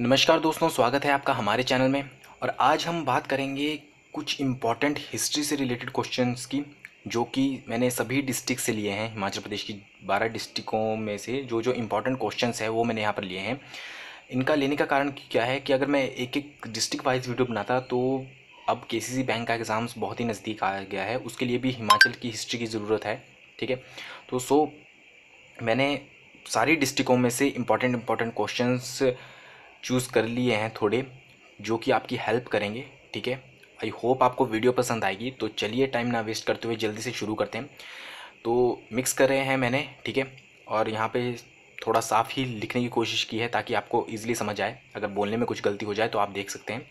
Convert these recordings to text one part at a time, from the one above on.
नमस्कार दोस्तों, स्वागत है आपका हमारे चैनल में। और आज हम बात करेंगे कुछ इम्पॉर्टेंट हिस्ट्री से रिलेटेड क्वेश्चंस की, जो कि मैंने सभी डिस्ट्रिक्ट से लिए हैं। हिमाचल प्रदेश की 12 डिस्ट्रिक्टों में से जो जो इम्पॉर्टेंट क्वेश्चंस हैं वो मैंने यहाँ पर लिए हैं। इनका लेने का कारण क्या है कि अगर मैं एक एक डिस्ट्रिक्ट वाइज वीडियो बनाता तो अब केसीसी बैंक का एग्ज़ाम्स बहुत ही नज़दीक आ गया है, उसके लिए भी हिमाचल की हिस्ट्री की ज़रूरत है। ठीक है, तो मैंने सारी डिस्ट्रिक्टों में से इम्पॉर्टेंट क्वेश्चंस चूज़ कर लिए हैं थोड़े, जो कि आपकी हेल्प करेंगे। ठीक है, आई होप आपको वीडियो पसंद आएगी। तो चलिए टाइम ना वेस्ट करते हुए जल्दी से शुरू करते हैं। तो मिक्स कर रहे हैं मैंने, ठीक है, और यहाँ पे थोड़ा साफ़ ही लिखने की कोशिश की है ताकि आपको ईजिली समझ आए। अगर बोलने में कुछ गलती हो जाए तो आप देख सकते हैं।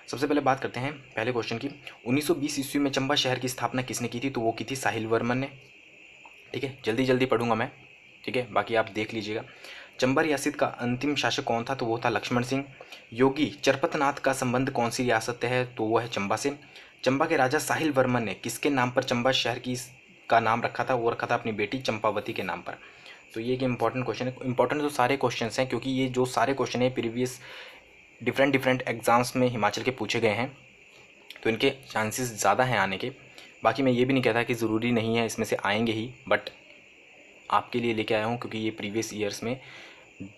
सबसे पहले बात करते हैं पहले क्वेश्चन की। 1920 ईस्वी में चंबा शहर की स्थापना किसने की थी? तो वो की थी साहिल वर्मन ने। ठीक है, जल्दी जल्दी पढ़ूंगा मैं, ठीक है, बाकी आप देख लीजिएगा। चंबा रियासत का अंतिम शासक कौन था? तो वो था लक्ष्मण सिंह। योगी चरपतनाथ का संबंध कौन सी रियासत है? तो वो है चंबा से। चंबा के राजा साहिल वर्मन ने किसके नाम पर चंबा शहर की का नाम रखा था? वो रखा था अपनी बेटी चंपावती के नाम पर। तो ये एक इंपॉर्टेंट क्वेश्चन है। इंपॉर्टेंट तो सारे क्वेश्चन हैं, क्योंकि ये जो सारे क्वेश्चन है प्रीवियस डिफरेंट एग्जाम्स में हिमाचल के पूछे गए हैं, तो इनके चांसेस ज़्यादा हैं आने के। बाकी मैं ये भी नहीं कहता कि ज़रूरी नहीं है इसमें से आएंगे ही, बट आपके लिए लेके आया हूँ क्योंकि ये प्रीवियस ईयर्स में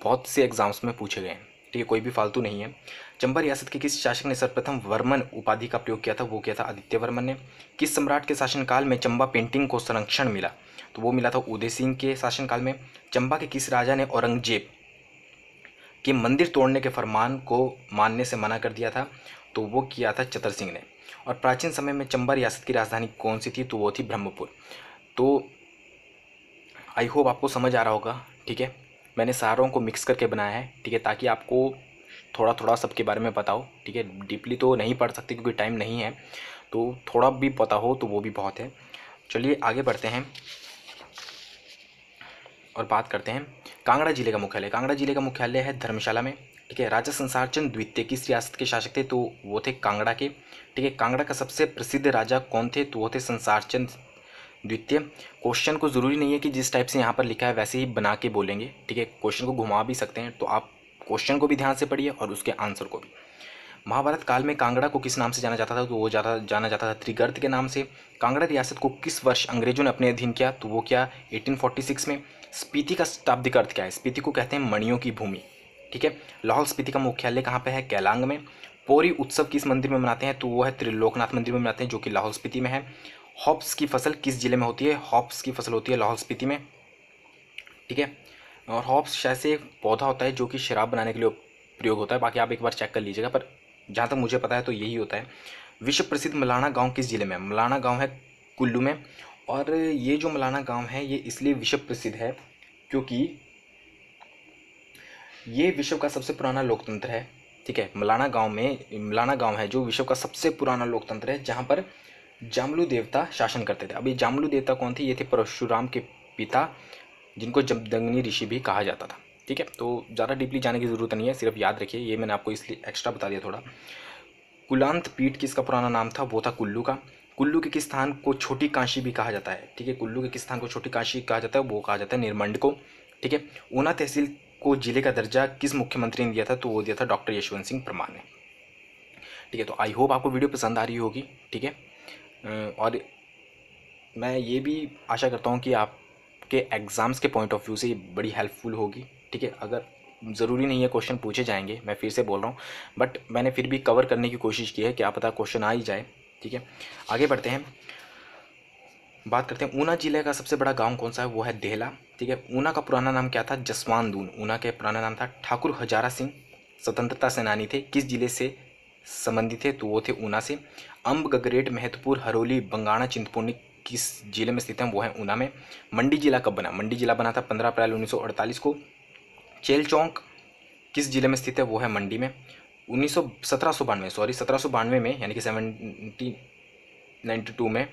बहुत से एग्जाम्स में पूछे गए हैं। ठीक है, कोई भी फालतू नहीं है। चंबा रियासत के किस शासक ने सर्वप्रथम वर्मन उपाधि का प्रयोग किया था? वो किया था आदित्य वर्मन ने। किस सम्राट के शासनकाल में चंबा पेंटिंग को संरक्षण मिला? तो वो मिला था उदय सिंह के शासनकाल में। चंबा के किस राजा ने औरंगजेब के मंदिर तोड़ने के फरमान को मानने से मना कर दिया था? तो वो किया था चतर सिंह ने। और प्राचीन समय में चंबा रियासत की राजधानी कौन सी थी? तो वो थी ब्रह्मपुर। तो आई होप आपको समझ आ रहा होगा। ठीक है, मैंने सारों को मिक्स करके बनाया है, ठीक है, ताकि आपको थोड़ा थोड़ा सबके बारे में पता हो। ठीक है, डीपली तो नहीं पढ़ सकते क्योंकि टाइम नहीं है, तो थोड़ा भी पता हो तो वो भी बहुत है। चलिए आगे बढ़ते हैं और बात करते हैं कांगड़ा जिले का मुख्यालय। कांगड़ा जिले का मुख्यालय है धर्मशाला में। ठीक है, राजा संसार चंद द्वितीय किस रियासत के शासक थे? तो वो थे कांगड़ा के। ठीक है, कांगड़ा का सबसे प्रसिद्ध राजा कौन थे? तो वो थे संसार चंद द्वितीय। क्वेश्चन को ज़रूरी नहीं है कि जिस टाइप से यहाँ पर लिखा है वैसे ही बना के बोलेंगे। ठीक है, क्वेश्चन को घुमा भी सकते हैं, तो आप क्वेश्चन को भी ध्यान से पढ़िए और उसके आंसर को भी। महाभारत काल में कांगड़ा को किस नाम से जाना जाता था? तो वो जाना जाता था त्रिगर्त के नाम से। कांगड़ा रियासत को किस वर्ष अंग्रेजों ने अपने अधीन किया? तो वो क्या 1846 में। स्पीति का शाब्दिक अर्थ क्या है? स्पीति को कहते हैं मणियों की भूमि। ठीक है, लाहौल स्पीति का मुख्यालय कहाँ पे है? कैलांग में। पोरी उत्सव किस मंदिर में मनाते हैं? तो वो है त्रिलोकनाथ मंदिर में मनाते हैं, जो कि लाहौल स्पीति में है। हॉप्स की फसल किस जिले में होती है? हॉप्स की फसल होती है लाहौल स्पीति में। ठीक है, और हॉप्स शायद से एक पौधा होता है जो कि शराब बनाने के लिए प्रयोग होता है, बाकी आप एक बार चेक कर लीजिएगा, पर जहाँ तक मुझे पता है तो यही होता है। विश्व प्रसिद्ध मलाना गांव किस जिले में? मलाना गांव है कुल्लू में। और ये जो मलाना गांव है ये इसलिए विश्व प्रसिद्ध है क्योंकि ये विश्व का सबसे पुराना लोकतंत्र है। ठीक है, मलाना गांव है जो विश्व का सबसे पुराना लोकतंत्र है, जहाँ पर जामलू देवता शासन करते थे। अब ये जामलू देवता कौन थे? ये थे परशुराम के पिता, जिनको जमदग्नि ऋषि भी कहा जाता था। ठीक है, तो ज़्यादा डीपली जाने की ज़रूरत नहीं है, सिर्फ याद रखिए, ये मैंने आपको इसलिए एक्स्ट्रा बता दिया थोड़ा। कुलांत पीठ किसका पुराना नाम था? वो था कुल्लू का। कुल्लू के किस स्थान को छोटी काशी भी कहा जाता है? ठीक है, कुल्लू के किस स्थान को छोटी काशी कहा जाता है? वो कहा जाता है निर्मंड को। ठीक है, ऊना तहसील को जिले का दर्जा किस मुख्यमंत्री ने दिया था? तो वो दिया था डॉक्टर यशवंत सिंह परमार ने। ठीक है, तो आई होप आपको वीडियो पसंद आ रही होगी। ठीक है, और मैं ये भी आशा करता हूँ कि आपके एग्ज़ाम्स के पॉइंट ऑफ व्यू से ये बड़ी हेल्पफुल होगी। ठीक है, अगर ज़रूरी नहीं है क्वेश्चन पूछे जाएंगे, मैं फिर से बोल रहा हूँ, बट मैंने फिर भी कवर करने की कोशिश की है, क्या पता क्वेश्चन आ ही जाए। ठीक है, आगे बढ़ते हैं, बात करते हैं ऊना जिले का सबसे बड़ा गांव कौन सा है? वो है देहला। ठीक है, ऊना का पुराना नाम क्या था? जसवांदून। ऊना के पुराना नाम था। ठाकुर हजारा सिंह स्वतंत्रता सेनानी थे, किस जिले से संबंधित थे? तो वो थे ऊना से। अम्ब गगरेट महतपुर हरोली बंगाणा चिंतपूर्णी किस जिले में स्थित है? वो है ऊना में। मंडी जिला कब बना? मंडी जिला बना था 15 अप्रैल 1948 को। चेल चौक किस जिले में स्थित है? वो है मंडी में। 1792 में, यानी कि 1792 में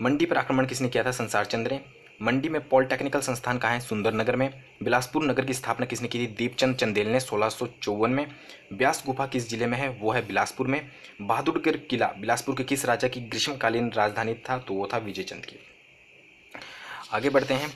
मंडी पर आक्रमण किसने किया था? संसार चंद्र ने। मंडी में पॉलिटेक्निकल संस्थान कहाँ है? सुंदरनगर में। बिलासपुर नगर की स्थापना किसने की थी? दीपचंद चंदेल ने 1654 में। ब्यास गुफा किस जिले में है? वो है बिलासपुर में। बहादुरगढ़ किला बिलासपुर के किस राजा की ग्रीष्मकालीन राजधानी था? तो वो था विजयचंद की। आगे बढ़ते हैं,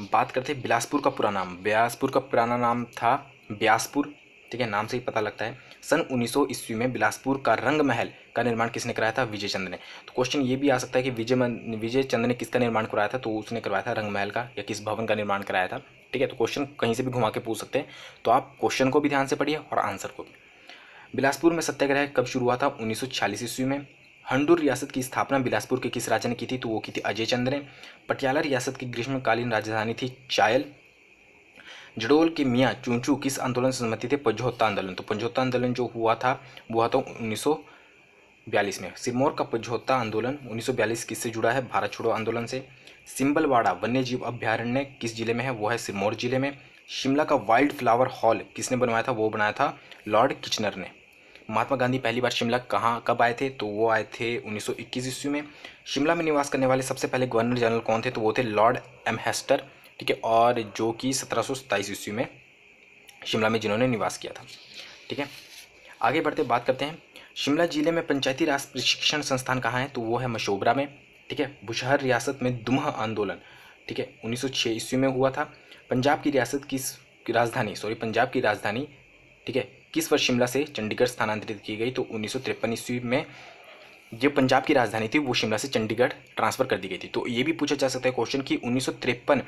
बात करते हैं बिलासपुर का पुराना नाम। बिलासपुर का पुराना नाम था ब्यासपुर। ठीक है, नाम से ही पता लगता है। सन 1900 ईस्वी में बिलासपुर का रंग महल का निर्माण किसने कराया था? विजय चंद ने। तो क्वेश्चन ये भी आ सकता है कि विजय चंद ने किसका निर्माण कराया था? तो उसने करवाया था रंग महल का, या किस भवन का निर्माण कराया था। ठीक है, तो क्वेश्चन कहीं से भी घुमा के पूछ सकते हैं, तो आप क्वेश्चन को भी ध्यान से पढ़िए और आंसर को भी। बिलासपुर में सत्याग्रह कब शुरू हुआ था? 1946 ईस्वी में। हंडूर रियासत की स्थापना बिलासपुर के किस राजा ने की थी? तो वो की थी अजय चंद ने। पटियाला रियासत की ग्रीष्मकालीन राजधानी थी चायल। जडोल के मियाँ चूंचू किस आंदोलन से संबंधित थे? पझौता आंदोलन। तो पझौता आंदोलन जो हुआ था वो हुआ था 1942 में। सिरमौर का पझौता आंदोलन 1942 किससे जुड़ा है? भारत छोड़ो आंदोलन से। सिंबलवाड़ा वन्य जीव अभ्यारण्य किस जिले में है? वो है सिरमौर जिले में। शिमला का वाइल्ड फ्लावर हॉल किसने बनवाया था? वो बनाया था लॉर्ड किचनर ने। महात्मा गांधी पहली बार शिमला कब आए थे? तो वो आए थे 1921 ईस्वी में। शिमला में निवास करने वाले सबसे पहले गवर्नर जनरल कौन थे? तो वो थे लॉर्ड एम्हेस्टर। ठीक है, और जो कि 1727 ईस्वी में शिमला में जिन्होंने निवास किया था। ठीक है, आगे बढ़ते बात करते हैं। शिमला जिले में पंचायती राज प्रशिक्षण संस्थान कहाँ है? तो वो है मशोबरा में। ठीक है, बुशहर रियासत में दुमह आंदोलन, ठीक है, 1906 ईस्वी में हुआ था। पंजाब की पंजाब की राजधानी, ठीक है, किस वर्ष शिमला से चंडीगढ़ स्थानांतरित की गई? तो 1953 ईस्वी में जो पंजाब की राजधानी थी वो शिमला से चंडीगढ़ ट्रांसफ़र कर दी गई थी। तो ये भी पूछा जा सकता है क्वेश्चन कि 1953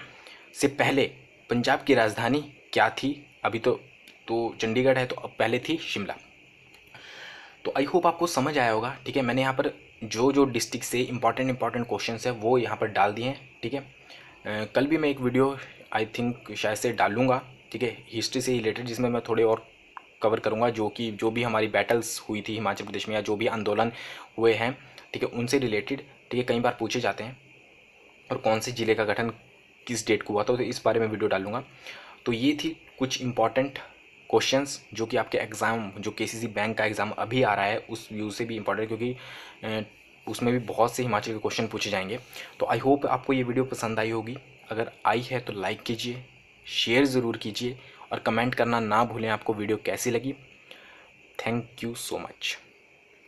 से पहले पंजाब की राजधानी क्या थी? अभी तो चंडीगढ़ है, तो अब पहले थी शिमला। तो आई होप आपको समझ आया होगा। ठीक है, मैंने यहाँ पर जो डिस्ट्रिक्ट से इंपॉर्टेंट क्वेश्चन है वो यहाँ पर डाल दिए हैं। ठीक है, कल भी मैं एक वीडियो आई थिंक शायद से डालूँगा, ठीक है, हिस्ट्री से रिलेटेड, जिसमें मैं थोड़े और कवर करूँगा जो भी हमारी बैटल्स हुई थी हिमाचल प्रदेश में, या जो भी आंदोलन हुए हैं, ठीक है, उनसे रिलेटेड। ठीक है, कई बार पूछे जाते हैं, और कौन से ज़िले का गठन किस डेट को हुआ था, तो इस बारे में वीडियो डालूँगा। तो ये थी कुछ इंपॉर्टेंट क्वेश्चंस जो कि आपके एग्ज़ाम, जो केसीसी बैंक का एग्ज़ाम अभी आ रहा है उस व्यू से भी इम्पॉर्टेंट, क्योंकि उसमें भी बहुत से हिमाचल के क्वेश्चन पूछे जाएंगे। तो आई होप आपको ये वीडियो पसंद आई होगी। अगर आई है तो लाइक कीजिए, शेयर ज़रूर कीजिए, और कमेंट करना ना भूलें आपको वीडियो कैसी लगी। Thank you so much.